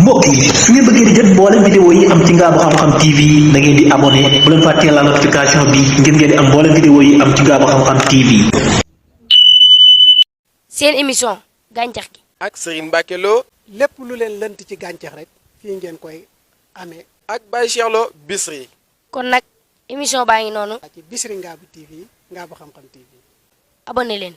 mbokk yi su ngeen bëggee di jot mboolem vidéo yi am ci Ngabou Xam-Xam TV da ngeen di abonné bu leen fàttee la notification bi ngir ngeen di am mboolem vidéo yi am ci Ngabou Xam-Xam TV. seen émission gàncax gi ak Serigne Mbacke Lo lépp lu leen lënt ci gàncax rek fii ngeen koy amee ak Baye Cheikh Lo Bichri. kon nag émission baa ngi noonu ci Bichri Ngabou TV Ngabou Xam-Xam TV abonné leen.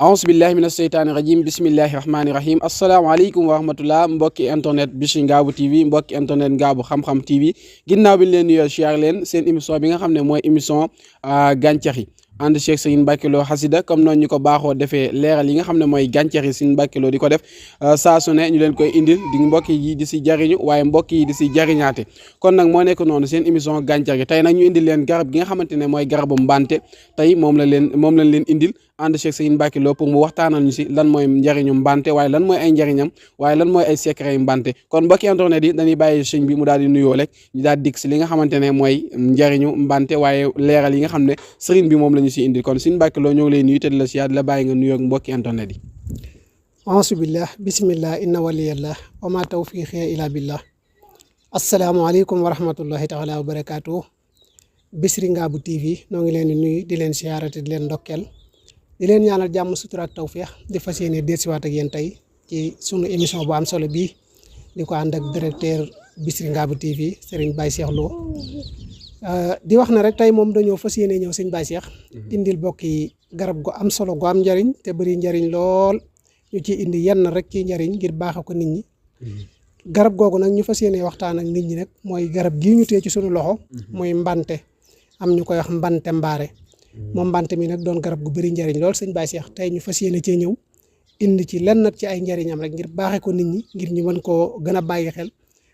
aousubillahi mina sheytaani rajim bismillahi rahmaani rahim asalaamaaleykum wa rahmatullah mbokki internet Bichri Ngabou TV mbokki internet Ngabou Xam-Xam TV ginnaaw bi ñu leen nuyoo siyaar leen seen émission bi nga xam ne mooy émission gàncax yi ànd Cheikh Serigne Mbacke Lo xasida comme noonu ñu ko baaxoo defee leeral yi nga xam ne mooy gàncax yi Serigne Mbacke Lo di ko def saa su ne ñu leen koy indil di mbokk yi di si jariñu waaye mbokk yi di si jariñaate kon nag moo nekk noonu seen émission gàncax gi tey nag ñu indil leen garab gi nga xamante ne mooy garabu mbante tey moom lañ leen indil ànd Cheikh Serigne Mbacke Lo pour mu waxtaanal ñu si lan mooy njariñu mbante waaye lan mooy ay njariñam waaye lan mooy ay secret yu mbante kon mbokki internet yi dañuy bàyyi sëñ bi mu daal di nuyoo rek ñu daal di dikk si li nga xamante ne mooy njariñu mbante waaye leeral yi nga xam ne sëriñ bi moom la ñu si indil kon Serigne Mbacke Lo ñoo ngi lay nuyu te di la siyaar di la bàyyi nga nuyoo ak mbokki internet yi. auzubillah bismillah inna waliyallah wa ma tawfiqi ila billah asalaamaaleykum wa rahmatullahi taala wa barakaatu Bichri Ngabou TV noo ngi leen di nuyu di leen siyaarate di leen ndokkeel di leen ñaanal jàmm sutura ak tawféex di fas yéene dellusiwaat ak yéen tey ci sunu émission bu am solo bii di ko ànd ak directeur Bichri Ngabou TV Serigne Baye Cheikh Lo di wax na rek tey moom dañoo fas yéene ñëw Serigne Baye Cheikh indil bokki garab gu am solo gu am njariñ te bëri njariñ lool ñu ci indi yenn rek ci njariñ ngir baaxa ko nit ñi garab googu nag ñu fas yéene waxtaan ak nit ñi nag mooy garab gii ñu tee ci sunu loxo muy mbante am ñu koy wax mbante mbaare moom mbante mi nag doon garab gu bëri njariñ lool sëñ Baye Cheikh tey ñu fas yéene cee ñëw indi ci lenn ci ay njariñam rek ngir baaxee ko nit ñi ngir ñu mën koo gën a bàyyi xel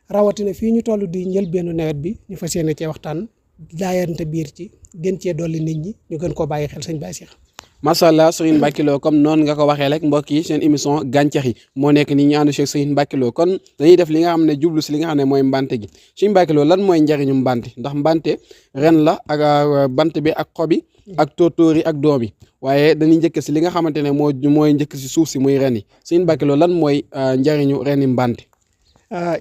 rawatina fii ñu toll di njëlbeenu nawet bi ñu fas yéene cee waxtaan jaayante biir ci gën cee dolli nit ñi ñu gën koo bàyyi xel sëñ Baye Cheikh. macha allah Serigne Mbacke Lo comme noonu nga ko waxee rek mbokk yi seen émission gàncax yi moo nekk nii ñu ànd Cheikh Serigne Mbacke Lo kon dañuy def li nga xam ne jublu si li nga xam ne mooy mbante gi Serigne Mbacke Lo lan mooy njariñu mbante ndax mbante ren la ak bant bi ak xobi ak tóotóor yi ak doom yi waaye dañuy njëkk si li nga xamante ne mooy njëkk si suuf si muy ren yi Serigne Mbacke Lo lan mooy njariñu ren yi mbante.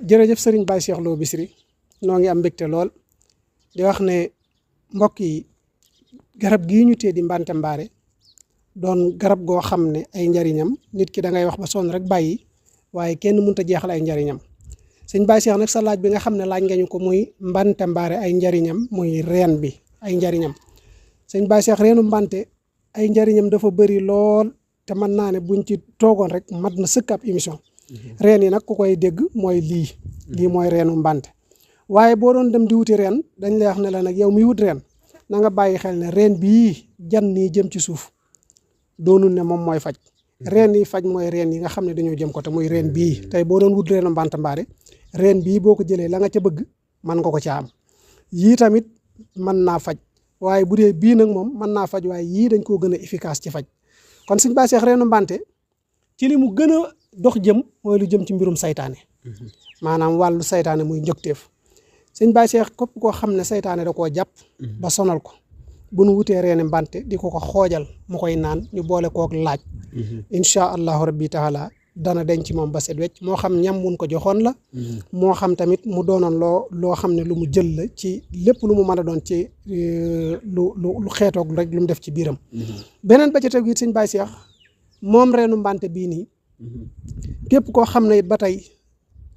jërëjëf Serigne Baye Cheikh Lo Bichri noo ngi am mbégte lool di wax ne mbokk yi garab gii ñu tee di mbante mbaare doon garab goo xam ne ay njariñam nit ki da ngay wax ba sonn rek bàyyi waaye kenn mënut a jeexal ay njariñam sëñ Baye Cheikh nag sa laaj bi nga xam ne laaj nga ñu ko muy mbante mbaare ay njariñam muy reen bi ay njariñam sëñ Baye Cheikh reenu mbante ay njariñam dafa bëri lool te mën naa ne buñ ci toogoon rek mat na sëkk ab émission reen yi nag ku koy dégg mooy lii mooy reenu mbante waaye boo doon dem di wuti reen dañ lay wax ne la nag yow miy wut reen na nga bàyyi xel ne reen bii jan nii jëm ci suuf doonul ne moom mooy faj reen yi faj mooy reen yi nga xam ne dañoo jëm ko te muy reen bii tey boo doon wut reenu mbante mbaare reen bii boo ko jëlee la nga ca bëgg mën nga ko ca am yii tamit mën naa faj waaye bu dee bii nag moom mën naa faj waaye yii dañ koo gën a efficace ci faj kon sëñ Baye Cheikh reenu mbante ci li mu gën a dox jëm mooy lu jëm ci mbirum saytaane maanaam wàllu saytaane muy njëkteef sëñ Baye Cheikh képp koo xam ne saytaane da koo jàpp ba sonal ko bu nu wutee reeni mbante di ko xoojal mu koy naan ñu boole kook laaj incha allahu rabbi taala dana denc moom ba set wecc moo xam ñam mun ko joxoon la moo xam tamit mu doonoon loo xam ne lu mu jël la ci lépp lu mu mën a doon ci lu xeetoog rek lu mu def ci biiram beneen ba ca tegu it sëñ Baye Cheikh moom reenu mbante bii nii képp koo xam ne it ba tey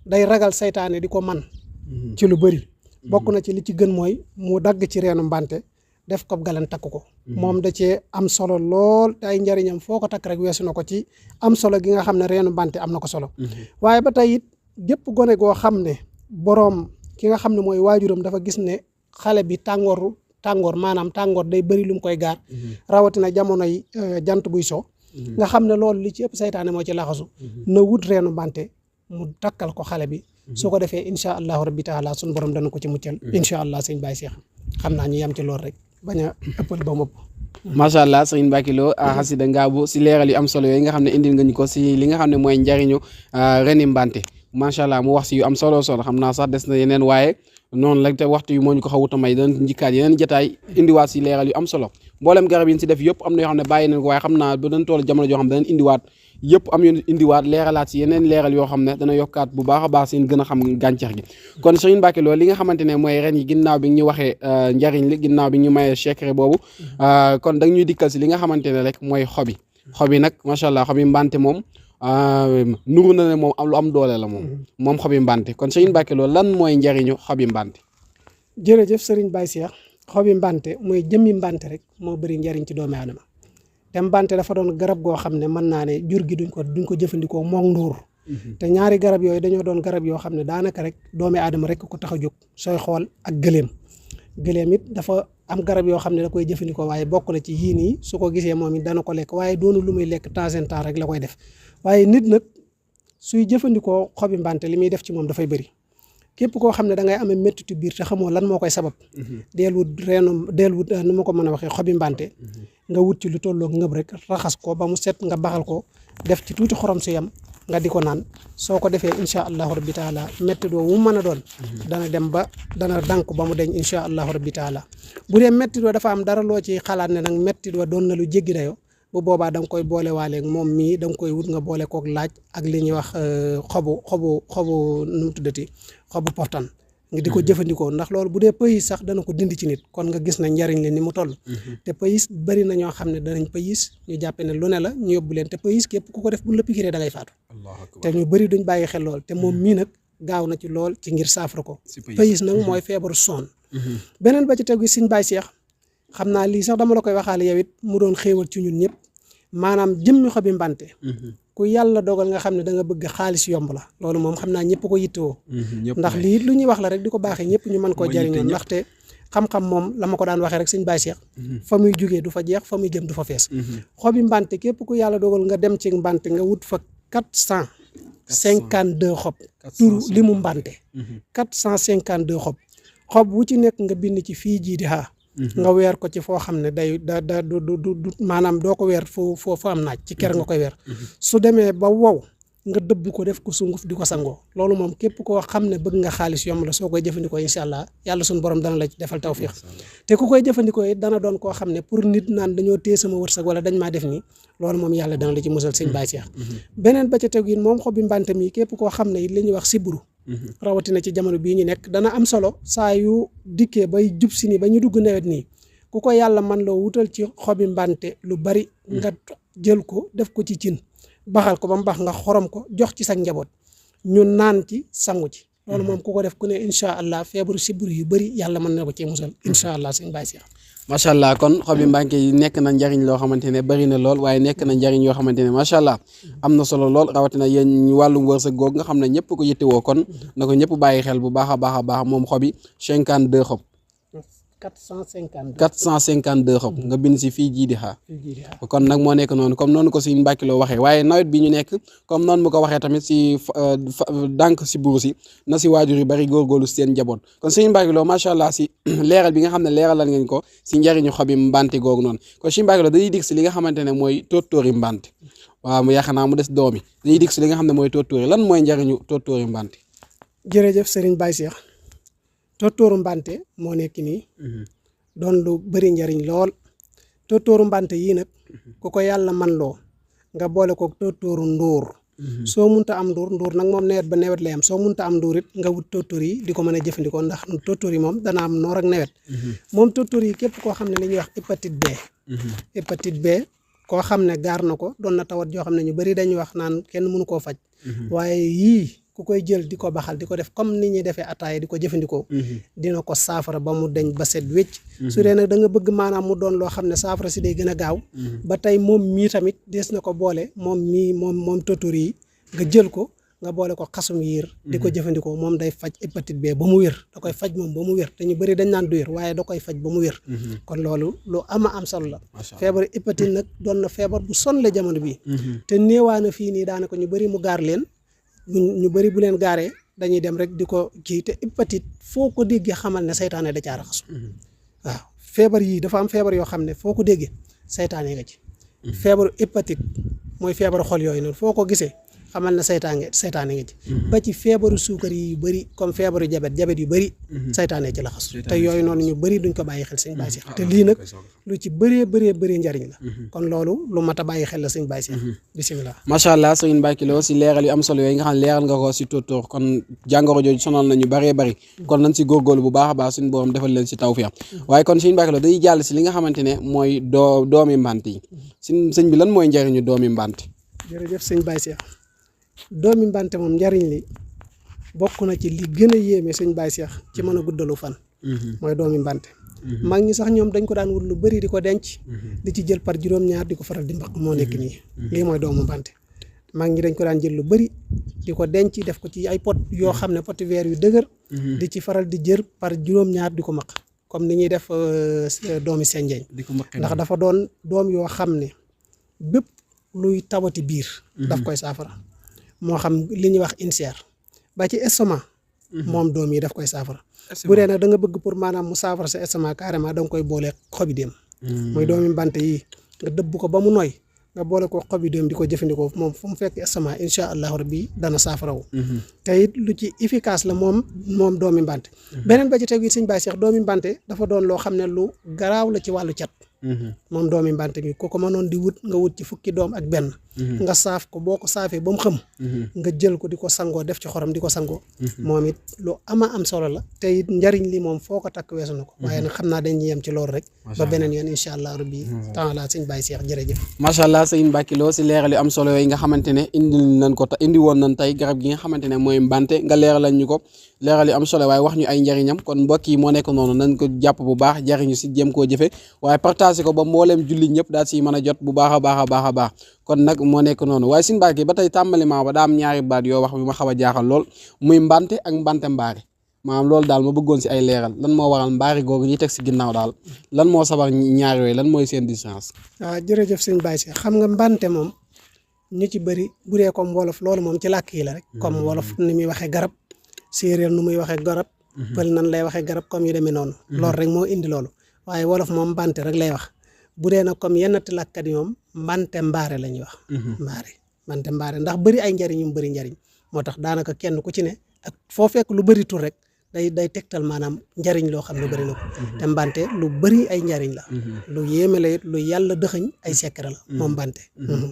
day ragal saytaane di ko man ci lu bëri bokk na ci li ci gën mooy mu dagg ci reenu mbante def ko galan takk ko moom da cee am solo lool te ay njariñam foo ko takk rek weesu na ko ci am solo gi nga xam ne reenu mbante am na ko solo waaye ba tey it gépp gone goo xam ne boroom ki nga xam ne mooy waajuram dafa gis ne xale bi tàngoor maanaam tàngoor day bëri lu mu koy gaar rawatina jamonoy jant buy so nga xam ne loolu li ci ëpp saytaane moo ci laxasu na wut reenu mbante mu takkal ko xale bi su ko defee incha allahu rabbi taala suñu borom dana ko ci muccal incha allah sëñ Baye Cheikh xam naa ñu yam ci loolu rek bañ a ëppal ba mu ëpp macha allah Serigne Mbacke Lo xasida Ngabou si leeral yu am solo yooyu nga xam ne indil nga ñu ko si li nga xam ne mooy njariñu reni mbante macha allah mu wax si yu am solo xam naa sax des na yeneen waaye noonu la te waxtu yi moo ñu ko xawuta may dana njikkaat yeneen jotaay indiwaat si leeral yu am solo mboolem garab yi ñu si def yëpp am na yoo xam ne bàyyi nañ ko waaye xam naa ba dañ toll jamono joo xam ne danañ indiwaat yëpp am yoon indiwaat leeralaat si yeneen leeral yoo xam ne dana yokkaat bu baax a baax seen gën a xam gàncax gi kon Serigne Mbacke Lo li nga xamante ne mooy ren yi ginnaaw bi ñu waxee njariñ li ginnaaw bi ñu mayee secret boobu kon da ñuy dikkal si li nga xamante ne rek mooy xobi nag macha allah xobi mbante moom nuru na ne moom am lu am doole la moom xobi mbante kon Serigne Mbacke Lo lan mooy njariñu xobi mbante. jërëjëf Serigne Baye Cheikh xobi mbante mooy jëmmi mbante rek moo bëri njariñ ci doomu aadama te mbante dafa doon garab goo xam ne mën naa ne jur gi duñ ko jëfandikoo moom nduur te ñaari garab yooyu dañoo doon garab yoo xam ne daanaka rek doomu aadama rek ko tax a jóg sooy xool ak gëléem it dafa am garab yoo xam ne da koy jëfandikoo waaye bokk na ci yii nii su ko gisee moom it dana ko lekk waaye doonu lu muy lekk temps en temps rek la koy def waaye nit nag suy jëfandikoo xobi mbante li muy def ci moom dafay bëri képp koo xam ne da ngay amee méttitu biir te xamoo lan moo koy sabab deel wut nu ma ko mën a waxee xobi mbante nga wut ci lu tolloog ngëb rek raxas ko ba mu set nga baxal ko def ci tuuti xorom su yam nga di ko naan soo ko defee incha allahu rabbi taala métti doo wu mën a doon dana dem ba dana dànk ba mu deñ incha allahu rabbi taala bu dee métti doo dafa am dara loo ci xalaat ne nag métti doo doon na lu jéggi dayo bu boobaa da nga koy boole waaleeg moom mii da nga koy wut nga boole kook laaj ak li ñuy wax xobu nu mu tuddati xobu poftan nga di ko jëfandikoo ndax loolu bu dee pays sax dana ko dindi ci nit kon nga gis na njariñ leen ni mu toll te pays bari na ñoo xam ne danañ pays ñu jàppe ne lu ne la ñu yóbbu leen te pays képp ku ko def bu la pikiree da ngay faatu te ñu bëri duñ bàyyi xel lool te moom mii nag gaaw na ci lool ci ngir saafara ko pays nag mooy feebaru sonn beneen ba ci tegu Serigne Baye Cheikh xam naa lii sax dama la koy waxaale yow it mu doon xéewal ci ñun ñëpp maanaam jëmmi xobi mbante ku yàlla dogal nga xam ne da nga bëgg xaalis yomb la loolu moom xam naa ñëpp ko yittewoo ndax lii lu ñuy wax la rek di ko baaxee ñëpp ñu mën koo jariñoo ndaxte xam-xam moom la ma ko daan waxee rek Serigne Baye Cheikh fa muy jugee du fa jeex fa muy jëm du fa fees xobi mbante képp ku yàlla dogal nga dem ci mbante nga wut fa 452 xob turu li mu mbante 452 xob wu ci nekk nga bind ci fii jii di xaa nga weer ko ci foo xam ne day du maanaam doo ko weer foo am naaj ci ker nga koy weer su demee ba wow nga dëbb ko def ko sunguf di ko sangoo loolu moom képp koo xam ne bëgg nga xaalis yomb la soo koy jëfandikoo incha allah yàlla suñu borom dana la defal tawfiq te ku koy jëfandikoo it dana doon koo xam ne pour nit naan dañoo téye sama wërsëg wala dañ maa def nii loolu moom yàlla dana la ci musal Serigne Baye Cheikh beneen ba ca tegu it moom xobi mbante mi képp koo xam ne it li ñuy wax sibbiru rawatina ci jamono bii ñu nekk dana am solo saa yu dikkee bay jub si nii ba ñu dugg nawet nii ku ko yàlla man loo wutal ci xobi mbante lu bari nga jël ko def ko ci cin baxal ko ba mu baax nga xorom ko jox ci sa njaboot ñu naan ci sangu ci loolu moom ku ko def ku ne incha allah feebaru sibbiru yu bëri yàlla mën na ko cee musal incha allah Serigne Baye Cheikh macha allah kon xobi mbànke yi nekk na njariñ loo xamante ne bari na lool waaye nekk na njariñ yoo xamante ne macha allah am na solo lool rawatina yéen wàllum wërsëg googu nga xam ne ñëpp ko yittewoo kon na ko ñëpp bàyyi xel bu baax a baax moom xobi 52 xob 452 xob nga bind si fii jii di xaar kon nag moo nekk noonu comme noonu ko Serigne Mbacke Lo waxee waaye nawet bi ñu nekk comme noonu mu ko waxee tamit si dànk si buur si na si waajur yi bari góorgóorlu seen njaboot kon Serigne Mbacke Lo macha allah si leeral bi nga xam ne leeralal ngeen ko si njariñu xobi mbante googu noonu kon Serigne Mbacke Lo dañuy dig si li nga xamante ne mooy tóortóori mbante waaw mu yaakaar naa mu des doomi dañuy dig si li nga xam ne mooy tóortóori lan mooy njariñu tóortóori mbante jërëjëf Serigne Baye Cheikh tóortóoru mbante moo nekk nii doon lu bëri njariñ lool tóortóoru mbante yii nag ku ko yàlla man loo nga boole ko tóortóoru ndóor soo munta am nduur nag moom nawet ba nawet lay am soo munta am nduur it nga wut tóortóor yi di ko mën a jëfandikoo ndax tóortóor yi moom dana am noor ak nawet moom tóortóor yi képp koo xam ne li ñuy wax hépatite B koo xam ne gaar na ko doon na tawat joo xam ne ñu bëri dañuy wax naan kenn mënu koo faj waaye yii ku koy jël di ko baxal di ko def comme ni ñuy defee ataaya di ko jëfandikoo dina ko saafara ba mu deñ ba set wécc su dee nag da nga bëgg maanaam mu doon loo xam ne saafara si day gën a gaaw ba tey moom mii tamit des na ko boole moom tóortóor yi nga jël ko nga boole ko xasum yiir di ko jëfandikoo moom day faj hépatite B ba mu wér da koy faj moom ba mu wér te ñu bëri dañ naan du wér waaye da koy faj ba mu wér kon loolu lu am solo la feebar hépatite nag doon na feebar bu sonle jamono bi te néewaana fii nii daanaka ñu bëri mu gaar leen ñu bëri bu leen gaaree dañuy dem rek di ko kii te hépatite foo ko déggee xamal ne saytaane da caa raxasu waaw feebar yii dafa am feebar yoo xam ne foo ko déggee saytaane nga ci feebaru hépatite mooy feebaru xol yooyu noonu foo ko gisee xamal na seytaane nga ci ba ci feebaru suukar yi yu bëri comme feebaru jabet yu bëri seytaane ci la xas te yooyu noonu ñu bëri duñ ko bàyyi xel sëñ Baye Cheikh te lii nag lu ci bëree njariñ la kon loolu lu mat a bàyyi xel la sëñ Baye Cheikh bisimilah macha allah sëñ Mbacke Lo si leeral yu am solo yooyu nga xam ne leeral nga ko si tóortóor kon jàngoro jooju sonal nañu bëree bëri kon nañ si góorgóorlu bu baax a baax suñu borom defal leen si tawfiix waaye kon sëñ Mbacke Lo dañuy jàll si li nga xamante ne mooy doomi mbant yi sëñ bi lan mooy njariñu doomi mbant jërëjëf sëñ Baye Cheikh doomi mbante moom njariñ li bokk na ci li gën a yéeme sëñ Baye Cheikh ci mën a guddalu fan mooy doomi mbante mag ñi sax ñoom dañ ko daan wut lu bëri di ko denc di ci jël par juróom-ñaar di ko faral di mbaq moo nekk nii lii mooy doomu mbante mag ñi dañ ko daan jël lu bëri di ko denc def ko ci ay pot yoo xam ne poti verre yu dëgër di ci faral di jër par juróom-ñaar di ko maq comme ni ñuy def doomi senjeeñ ndax dafa doon doom yoo xam ne bépp luy tawati biir daf koy saafara moo xam li ñuy wax ulcère ba ci estomac moom doom yi daf koy saafara bu dee nag da nga bëgg pour maanaam mu saafara sa estomac carrément da nga koy boole xobi déem mooy doomi mbante yi nga dëbb ko ba mu nooy nga boole ko xobi déem di ko jëfandikoo moom fu mu fekk estomac incha allahu rabbi dana saafarawu te it lu ci efficace la moom doomi mbante beneen ba ci tegu it sëñ Baye Cheikh doomi mbante dafa doon loo xam ne lu garaaw la ci wàllu cat moom doomi mbante gi ku ko mënoon di wut nga wut ci fukki doom ak benn nga saaf ko boo ko saafee ba mu xëm nga jël ko di ko sangoo def ci xorom di ko sangoo moom it lu ama am solo la te it njariñ li moom foo ko takk weesu na ko waaye nag xam naa dañuy yem ci loolu rek ba beneen yoon incha allah rabbi taala sëñ Baye Cheikh jërëjëf macha allah sëñ Mbacke Lo si leeral yu am solo yooyu nga xamante ne indi woon nañ tey garab gi nga xamante ne mooy mbante nga leeral ñu ko leeral yu am solo waaye wax ñu ay njariñam kon mbokk yi moo nekk noonu nañ ko jàpp bu baax jariñu si jéem koo jëfe waaye partagé ko ba mbooleem julli ñëpp daal si mën a jot bu baax a baax kon nag moo nekk noonu waaye sëñ Mbacke ba tey tàmbaliment ba daa am ñaari baat yoo wax bi ma xaw a jaaxal lool muy mbante ak mbante mbaare maanaam loolu daal ma bëggoon si ay leeral lan moo waral mbaari googu ñuy teg si ginnaaw daal lan moo sabar ñaar yooyu lan mooy seen distance waaw jërëjëf sëñ Baye Cheikh xam nga mbante moom ñu ci bëri bu dee comme wolof loolu moom ci làkk yi la rek comme wolof ni muy waxee garab séeréer nu muy waxee garab pël nan lay waxee garab comme yu demee noonu loolu rek moo indi loolu waaye wolof moom mbante rek lay wax bu dee nag comme yennati làkkat yi moom mbante mbaare la ñuy wax mbante mbaare ndax bëri ay njariñ yu bëri njariñ moo tax daanaka kenn ku ci ne ak foo fekk lu bëri tur rek day tegtal maanaam njariñ loo xam ne bëri na ko te mbante lu bëri ay njariñ la lu yéeme la it lu yàlla dëxëñ ay secret la moom mbante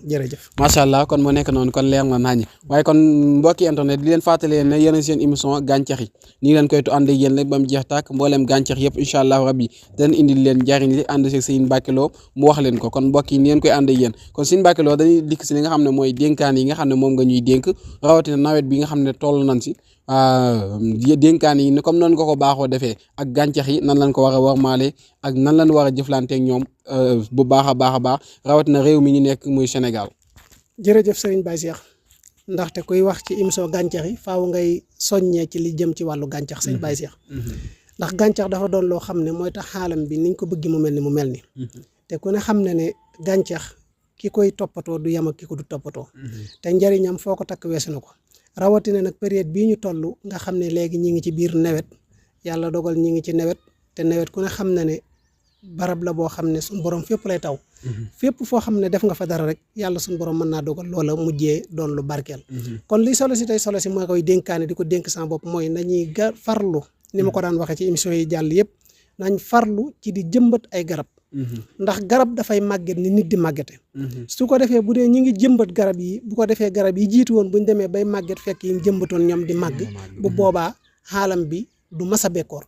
jërëjëf macha allah kon moo nekk noonu kon leer na nañu waaye kon mbokki internet di leen fàttali ne yéen seen émission gàncax yi nii leen koy ànd ak yéen rek ba mu jeex tàkk mbooleem gàncax yëpp incha allah rabbi dañ indil leen njariñ li ànd si Sëñ Mbacke Lo mu wax leen ko kon mbokk yi ni ngeen koy ànd ak yéen kon Sëñ Mbacke Lo dañuy dikk si li nga xam ne mooy dénkaan yi nga xam ne moom nga ñuy dénk rawatina nawet bi nga xam ne toll nañ si dénkaan yi comme noonu nga ko baaxoo defee ak gàncax yi nan lañ ko war a warmaale ak nan lañ war a jëflanteeg ñoom bu baax a baax rawatina réew mi ñu nekk muy Sénégal. jërëjëf Serigne Baye Cheikh ndaxte kuy wax ci émission gàncax yi faaw ngay soññee ci li jëm ci wàllu gàncax Serigne Baye Cheikh ndax gàncax dafa doon loo xam ne mooy tax xaalam bi niñ ko bëgg mu mel ni te ku ne xam ne gàncax ki koy toppatoo du yem ak ki ko du toppatoo te njariñam foo ko takk weesu na ko rawatina nag période bii ñu toll nga xam ne léegi ñi ngi ci biir nawet yàlla dogal ñi ngi ci nawet te nawet ku ne xam na ne barab la boo xam ne suñu borom fépp lay taw fépp foo xam ne def nga fa dara rek yàlla suñu borom mën naa dogal loola mujjee doon lu barkeel kon li solo si tey solo si mooy koy dénkaane di ko dénk sama bopp mooy nañuy farlu ni ma ko daan waxee ci émission yi jàll yëpp nañ farlu ci di jëmbat ay garab ndax garab dafay màgget ni nit di màggete su ko defee bu dee ñi ngi jëmbat garab yi bu ko defee garab yi jiitu woon buñ demee bay màgget fekk yi jëmbatoon ñoom di màgg bu boobaa xaalam bi du mas a bekkoor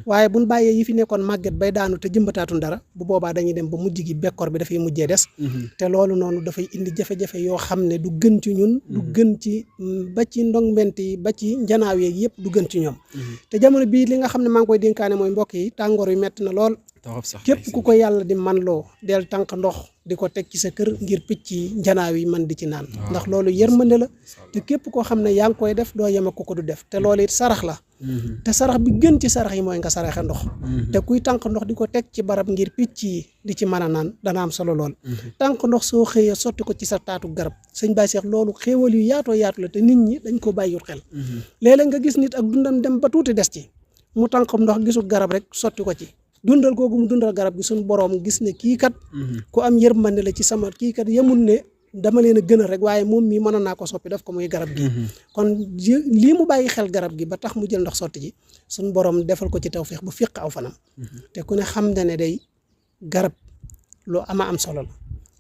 waaye buñ bàyyee yi fi nekkoon màgget bay daanu te jëmbataatun dara bu boobaa dañuy dem ba mujj gi bekkoor bi dafay mujjee des te loolu noonu dafay indi jafe-jafe yoo xam ne du gën ci ñun du gën ci ba ci ndong mbent yi ba ci njanaaw yeeg yëpp du gën ci ñoom te jamono bii li nga xam ne maa ngi koy dénkaane mooy mbokk yi tàngoor yu metti na lool képp ku ko yàlla di man loo del tànk ndox di ko teg ci sa kër ngir picc yi njanaaw yi man di ci naan ndax loolu yërmande la te képp koo xam ne yaa ngi koy def doo yem ak ku ko du def te loolu it sarax la te sarax bi gën ci sarax yi mooy nga saraxe ndox te kuy tànk ndox di ko teg ci barab ngir picc yi di ci mën a naan dana am solo lool tànk ndox soo xëyee sotti ko ci sa taatu garab Sëñ Baye Cheikh loolu xéewal yu yaatoo yaatu la te nit ñi dañ ko bàyyiwul xel léeg-léeg nga gis nit ak dundam dem ba tuuti des ci mu tànk ndox gisul garab rek sotti ko ci dundal googu mu dundal garab gi suñu boroom gis ne kii kat ku am yërmande la ci sama kii kat yemul ne dama leen a gën a rek waaye moom mii mënoon naa ko soppi def ko muy garab gi kon lii mu bàyyi xel garab gi ba tax mu jël ndox sotti ji suñ borom defal ko ci tawfeex bu fiq aw fanam te ku ne xam ne day garab lu ama am solo la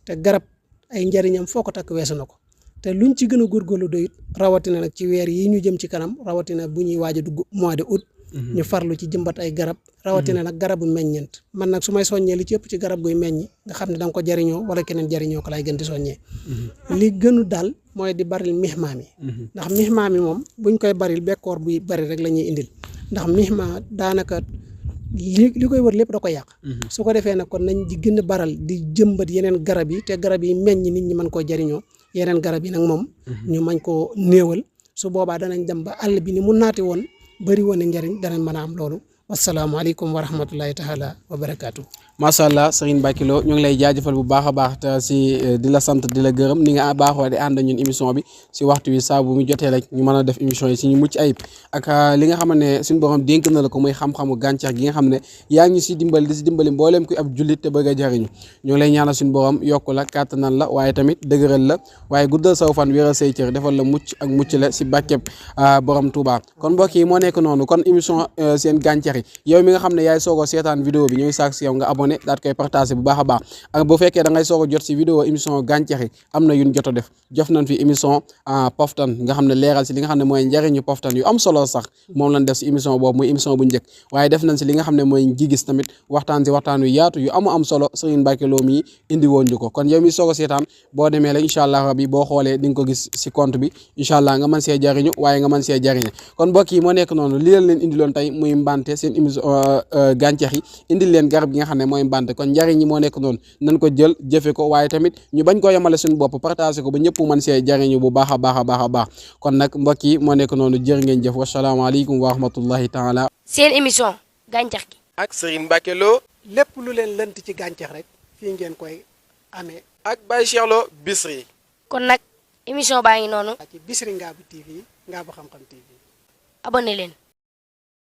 te garab ay njariñam foo ko takk weesu na ko te luñ ci gën a góorgóorlu doyut rawatina nag ci weer yi ñu jëm ci kanam rawatina bu ñuy waaj a dugg mois de août ñu farlu ci jëmbat ay garab rawatina nag garabu meññeent man nag su may soññee li ci ëpp ci garab guy meññi nga xam ne da nga ko jariñoo wala keneen jariñoo ko lay gën di soññee li gënu daal mooy di baril mixmaam yi ndax mixmaam yi moom buñ koy baril bekkoor buy bari rek la ñuy indil ndax mixma daanaka li koy wër lépp da ko yàq su ko defee nag kon nañ di gën a baral di jëmbat yeneen garab yi te garab yi meññ nit ñi mën koo jariñoo yeneen garab yi nag moom ñu mañ koo néewal su boobaa danañ dem ba àll bi ni mu naati woon bëri woon njariñ danañ mën a am loolu wasalaamaaleykum wa rahmatullahi taala wa barakaatu. macha allah Serigne Mbacké Lo ñu ngi lay jaajëfal bu baax a baax te si di la sant di la gërëm ni nga baaxoo di ànd ñun émission bi si waxtu wi saa bu mu jotee rek ñu mën a def émission yi si ñu mucc ayib ak li nga xam ne suñu borom dénk na la ko muy xam-xamu gàncax gi nga xam ne yaa ngi ñu si dimbali di si dimbali mbooleem kuy ab jullit te bëgg a jariñu ñu ngi lay ñaanal suñu borom yokku la kàttanal la waaye tamit dëgëral la waaye guddal saw fan wéral say cër defal la mucc ak mucc la si bàkkeb borom Touba kon mbokk yi moo nekk noonu kon émission seen gàncax yi yow mi nga xam ne yaay soog a seetaan vidéo bi ñooy saak si yow nga abonné daat koy partagé bu baax a baax ak bu fekkee da ngay soog a jot si vidéo émission gàncax yi am na yuñ jot a def jof nañ fi émission poftan nga xam ne leeral si li nga xam ne mooy njariñu poftan yu am solo sax moom lañ def si émission boobu muy émission bu njëkk waaye def nañ si li nga xam ne mooy gigis tamit waxtaan si waxtaan yu yaatu yu am solo Serigne Mbacké Lo mi indi woon ñu ko kon yow mi soog a seetaan boo demee la incha allah rabbi boo xoolee di nga ko gis si compte bi incha allah nga mën see jariñu waaye nga mën see jariñe kon mbokk yi moo nekk noonu li leen indi loon tey muy mbante seen émission gàncax yi indil leen garab gi nga xam ne mooy mbante kon njariñ ñi moo nekk noonu nañ ko jël jëfe ko waaye tamit ñu bañ koo yemale suñu bopp partagé ko ba ñëpp mën see jariñu bu baax a baax a baax a baax kon nag mbokk yi moo nekk noonu jërë ngeen jëf wasalaamaaleykum wa rahmatullahi taala seen émission gàncax gi ak Serigne Mbacké Lo lépp lu leen lënt ci gàncax rek fii ngeen koy amee ak Baye Cheikh Lo Bichri kon nag émission baa ngi noonu ci Bichri Ngabou TV Ngabou Xam Xam TV abonné leen